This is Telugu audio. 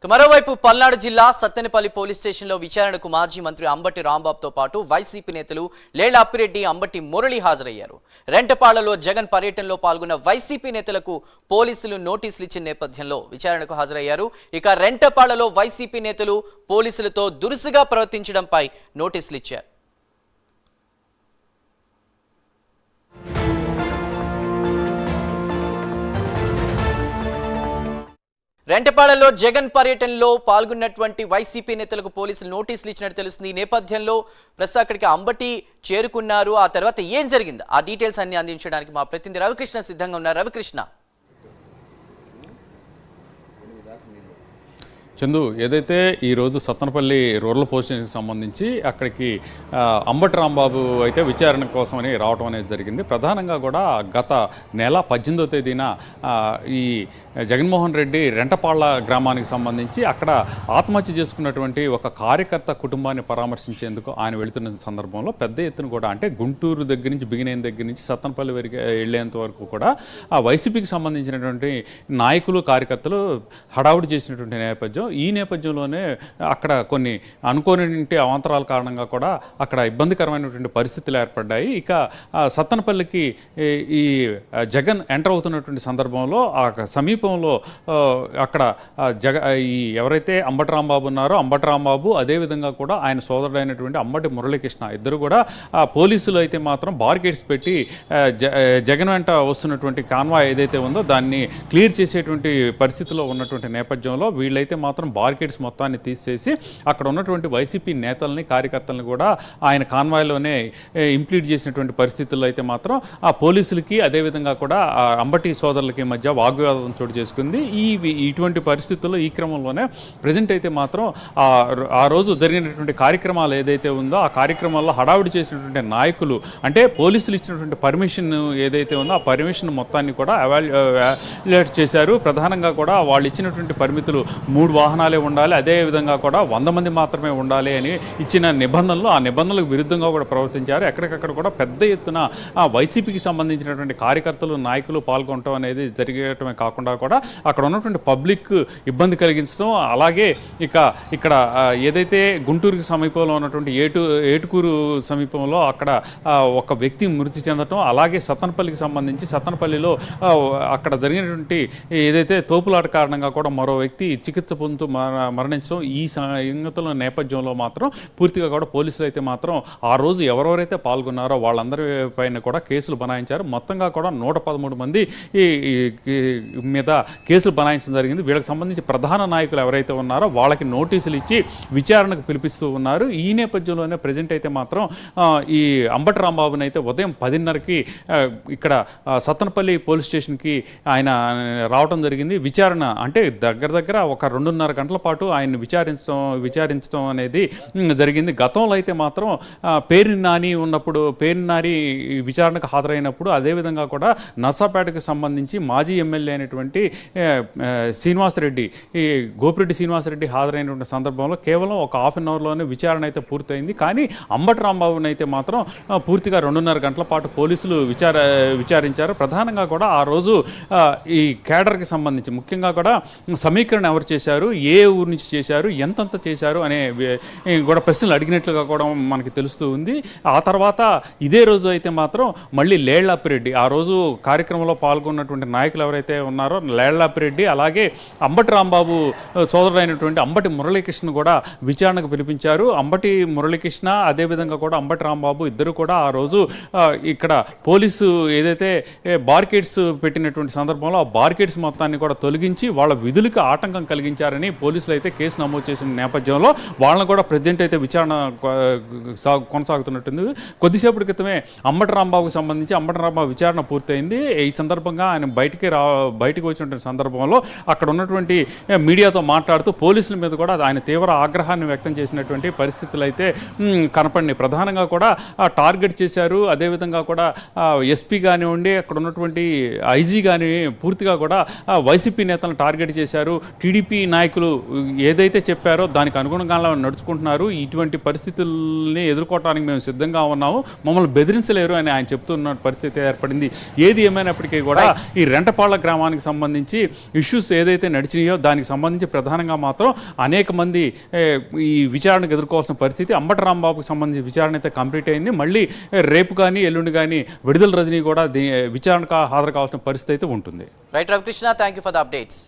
మరోవైపు పల్నాడు జిల్లా సత్తెనపల్లి పోలీస్ స్టేషన్లో విచారణకు మాజీ మంత్రి అంబటి రాంబాబుతో పాటు వైసీపీ నేతలు లేళ్ల అప్పిరెడ్డి, అంబటి మురళి హాజరయ్యారు. రెంటపాళ్లలో జగన్ పర్యటనలో పాల్గొన్న వైసీపీ నేతలకు పోలీసులు నోటీసులు ఇచ్చిన నేపథ్యంలో విచారణకు హాజరయ్యారు. ఇక రెంటపాళ్లలో వైసీపీ నేతలు పోలీసులతో దురుసుగా ప్రవర్తించడంపై నోటీసులు ఇచ్చారు. రెంటపాళ్లలో జగన్ పర్యటనలో పాల్గొన్నటువంటి వైసీపీ నేతలకు పోలీసులు నోటీసులు ఇచ్చినట్టు తెలుస్తుంది. ఈ నేపథ్యంలో ప్రస్తుతం అక్కడికి అంబటి చేరుకున్నారు. ఆ తర్వాత ఏం జరిగింది, ఆ డీటెయిల్స్ అన్ని అందించడానికి మా ప్రతినిధి రవికృష్ణ సిద్ధంగా ఉన్నారు. రవికృష్ణ, చందు, ఏదైతే ఈరోజు సత్తెనపల్లి రూరల్ పోలీస్ స్టేషన్కి సంబంధించి అక్కడికి అంబటి రాంబాబు అయితే విచారణ కోసమని రావడం అనేది జరిగింది. ప్రధానంగా కూడా గత నెల 18వ తేదీన ఈ జగన్మోహన్ రెడ్డి రెంటపాళ్ల గ్రామానికి సంబంధించి అక్కడ ఆత్మహత్య చేసుకున్నటువంటి ఒక కార్యకర్త కుటుంబాన్ని పరామర్శించేందుకు ఆయన వెళుతున్న సందర్భంలో పెద్ద ఎత్తున కూడా, అంటే గుంటూరు దగ్గర నుంచి బిగినైన దగ్గర నుంచి సత్తెనపల్లి వరకు వెళ్ళేంత వరకు కూడా ఆ వైసీపీకి సంబంధించినటువంటి నాయకులు, కార్యకర్తలు హడావుడి చేసినటువంటి నేపథ్యం. ఈ నేపథ్యంలోనే అక్కడ కొన్ని అనుకోని అవాంతరాల కారణంగా కూడా అక్కడ ఇబ్బందికరమైనటువంటి పరిస్థితులు ఏర్పడ్డాయి. ఇక సత్తెనపల్లికి ఈ జగన్ ఎంటర్ అవుతున్నటువంటి సందర్భంలో ఆ సమీపంలో అక్కడ ఈ ఎవరైతే అంబటి రాంబాబు ఉన్నారో అంబటి రాంబాబు, అదేవిధంగా కూడా ఆయన సోదరుడైనటువంటి అంబటి మురళీకృష్ణ ఇద్దరు కూడా పోలీసులు అయితే మాత్రం బార్గేట్స్ పెట్టి జగన్ వెంట వస్తున్నటువంటి కాన్వాయ్ ఏదైతే ఉందో దాన్ని క్లియర్ చేసేటువంటి పరిస్థితిలో ఉన్నటువంటి నేపథ్యంలో వీళ్ళైతే మాత్రం బార్గేట్స్ మొత్తాన్ని తీసేసి అక్కడ ఉన్నటువంటి వైసీపీ నేతల్ని, కార్యకర్తలను కూడా ఆయన కాన్వాయ్లోనే ఇంప్లీట్ చేసినటువంటి పరిస్థితుల్లో అయితే మాత్రం ఆ పోలీసులకి అదేవిధంగా కూడా అంబటి సోదరులకి మధ్య వాగ్వివాదం చోటు చేసుకుంది. ఇటువంటి పరిస్థితుల్లో ఈ క్రమంలోనే ప్రజెంట్ అయితే మాత్రం ఆ రోజు జరిగినటువంటి కార్యక్రమాలు ఏదైతే ఉందో ఆ కార్యక్రమాల్లో హడావుడి చేసినటువంటి నాయకులు, అంటే పోలీసులు ఇచ్చినటువంటి పర్మిషన్ ఏదైతే ఉందో ఆ పర్మిషన్ మొత్తాన్ని కూడా ఎవాల్యుయేట్ చేశారు. ప్రధానంగా కూడా వాళ్ళు ఇచ్చినటువంటి పరిమితులు 3 వాహనాలే ఉండాలి, అదేవిధంగా కూడా 100 మంది మాత్రమే ఉండాలి అని ఇచ్చిన నిబంధనలు, ఆ నిబంధనలకు విరుద్ధంగా కూడా ప్రవర్తించారు. ఎక్కడికక్కడ కూడా పెద్ద ఎత్తున వైసీపీకి సంబంధించినటువంటి కార్యకర్తలు, నాయకులు పాల్గొనడం అనేది జరిగేయటమే కాకుండా కూడా అక్కడ ఉన్నటువంటి పబ్లిక్ ఇబ్బంది కలిగించడం, అలాగే ఇక్కడ ఏదైతే గుంటూరుకి సమీపంలో ఉన్నటువంటి ఏటుకూరు సమీపంలో అక్కడ ఒక వ్యక్తి మృతి చెందటం, అలాగే సత్తెనపల్లికి సంబంధించి సత్తెనపల్లిలో అక్కడ జరిగినటువంటి ఏదైతే తోపులాట కారణంగా కూడా మరో వ్యక్తి చికిత్స పొందుతూ మరణించడం, ఈ సంగతుల నేపథ్యంలో మాత్రం పూర్తిగా కూడా పోలీసులు అయితే మాత్రం ఆ రోజు ఎవరెవరైతే పాల్గొన్నారో వాళ్ళందరి పైన కూడా కేసులు బనాయించారు. మొత్తంగా కూడా 113 మంది మీద కేసులు బనాయించడం జరిగింది. వీళ్ళకి సంబంధించి ప్రధాన నాయకులు ఎవరైతే ఉన్నారో వాళ్ళకి నోటీసులు ఇచ్చి విచారణకు పిలిపిస్తూ ఉన్నారు. ఈ నేపథ్యంలోనే ప్రజెంట్ అయితే మాత్రం ఈ అంబటి రాంబాబుని అయితే ఉదయం 10:30కి ఇక్కడ సత్తెనపల్లి పోలీస్ స్టేషన్కి ఆయన రావడం జరిగింది. విచారణ అంటే దగ్గర ఒక 2.5 గంటల పాటు ఆయన్ని విచారించడం అనేది జరిగింది. గతంలో అయితే మాత్రం పేర్ని నాని విచారణకు హాజరైనప్పుడు, అదేవిధంగా కూడా నర్సాపేటకు సంబంధించి మాజీ ఎమ్మెల్యే అయినటువంటి శ్రీనివాసరెడ్డి, ఈ గోపిరెడ్డి శ్రీనివాసరెడ్డి హాజరైనటువంటి సందర్భంలో కేవలం ఒక ½ అన్ అవర్లోనే విచారణ అయితే పూర్తయింది. కానీ అంబటి రాంబాబుని అయితే మాత్రం పూర్తిగా 2.5 గంటల పాటు పోలీసులు విచారించారు. ప్రధానంగా కూడా ఆ రోజు ఈ కేడర్కి సంబంధించి ముఖ్యంగా కూడా సమీకరణ ఎవరు చేశారు, ఏ ఊరు నుంచి చేశారు, ఎంతంత చేశారు అనే కూడా ప్రశ్నలు అడిగినట్లుగా కూడా మనకి తెలుస్తూ ఉంది. ఆ తర్వాత ఇదే రోజు అయితే మాత్రం మళ్ళీ లేళ్ల అప్పిరెడ్డి, ఆ రోజు కార్యక్రమంలో పాల్గొన్నటువంటి నాయకులు ఎవరైతే ఉన్నారో లేళ్ల అప్పిరెడ్డి, అలాగే అంబటి రాంబాబు సోదరుడైనటువంటి అంబటి మురళీకృష్ణ కూడా విచారణకు పిలిపించారు. అంబటి మురళీకృష్ణ అదేవిధంగా కూడా అంబటి రాంబాబు ఇద్దరు కూడా ఆ రోజు ఇక్కడ పోలీసు ఏదైతే బార్గేట్స్ పెట్టినటువంటి సందర్భంలో ఆ బార్గేట్స్ మొత్తాన్ని కూడా తొలగించి వాళ్ళ విధులకు ఆటంకం కలిగించారని పోలీసులు అయితే కేసు నమోదు చేసిన నేపథ్యంలో వాళ్ళని కూడా ప్రెజెంట్ అయితే విచారణ కొనసాగుతున్నట్టుంది. కొద్దిసేపటి క్రితమే అంబటి రాంబాబుకు సంబంధించి అంబటి రాంబాబు విచారణ పూర్తయింది. ఈ సందర్భంగా ఆయన బయటికి వచ్చినటువంటి సందర్భంలో అక్కడ ఉన్నటువంటి మీడియాతో మాట్లాడుతూ పోలీసుల మీద కూడా ఆయన తీవ్ర ఆగ్రహాన్ని వ్యక్తం చేసినటువంటి పరిస్థితులు అయితే కనపడినాయి. ప్రధానంగా కూడా టార్గెట్ చేశారు. అదేవిధంగా కూడా ఎస్పీ కానివ్వండి, అక్కడ ఉన్నటువంటి ఐజీ కానీ పూర్తిగా కూడా వైసీపీ నేతలను టార్గెట్ చేశారు. టీడీపీ నాయకులు నాయకులు ఏదైతే చెప్పారో దానికి అనుగుణంగా నడుచుకుంటున్నారు. ఇటువంటి పరిస్థితుల్ని ఎదుర్కోవడానికి మేము సిద్ధంగా ఉన్నాము, మమ్మల్ని బెదిరించలేరు అని ఆయన చెప్తున్న పరిస్థితి ఏర్పడింది. ఏది ఏమైనప్పటికీ కూడా ఈ రెంటపాళ్ల గ్రామానికి సంబంధించి ఇష్యూస్ ఏదైతే నడిచినాయో దానికి సంబంధించి ప్రధానంగా మాత్రం అనేక మంది ఈ విచారణకు ఎదుర్కోవాల్సిన పరిస్థితి. అంబటి రాంబాబుకి సంబంధించి విచారణ అయితే కంప్లీట్ అయింది. మళ్ళీ రేపు కానీ ఎల్లుండి కానీ విడుదల రజనీ కూడా విచారణకు హాజరు కావాల్సిన పరిస్థితి అయితే ఉంటుంది. Right Ravikrishna, thank you for the updates.